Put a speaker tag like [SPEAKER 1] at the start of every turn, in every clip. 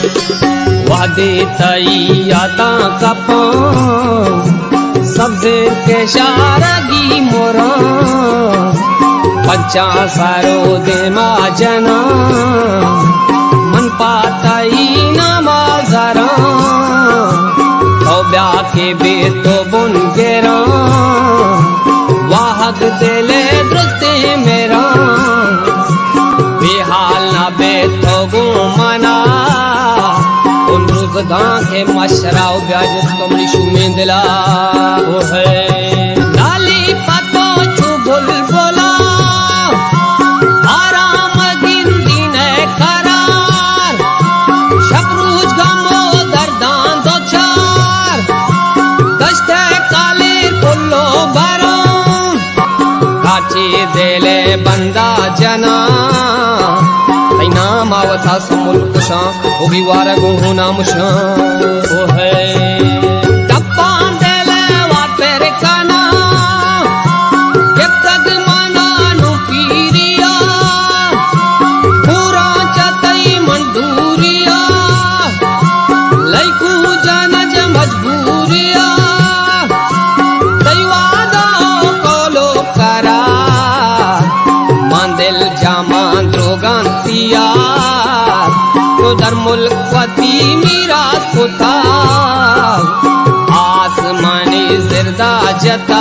[SPEAKER 1] वादे तई यादा कपा सब्जे के शारगी मोरा बच्चा सारो दे माजना मन पाताई नमाजरा तो ब्या के बेतो बुन गेरा वाहक दिले द्रुते मेरा बेहाल ना बेतो गो मना उन रुजदा के मशराव ब्याज कमरी शुमें दिला वो है डाली पतो छू बुल बोला आराम दिन दिन करार शबरूज गमो दर्दान दो चार दश्ते काले कुल्लो बरो काची दिले बंदा जना नाम आवता समुल कुशा वो भी वारा गुहु नाम शा वो है टप्पा देले वाटर काना जब तक माना नु पीरिया पूरा चतई मंदूरिया लइकू जानज मजबूरिया दैवादा कोलो करा मांदिल जामान द्रोगांतिया तो दर मुल्क वती मीरास होता आसमानी जिरदा जता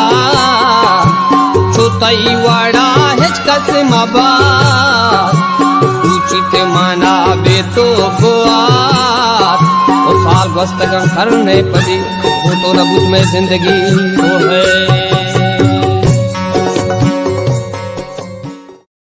[SPEAKER 1] छुतई वड़ा हिचकस मबाद सूचित माना बेतो गुआत वो साल वस्तगन करने पड़ी वो तो रबूत में जिंदगी वो है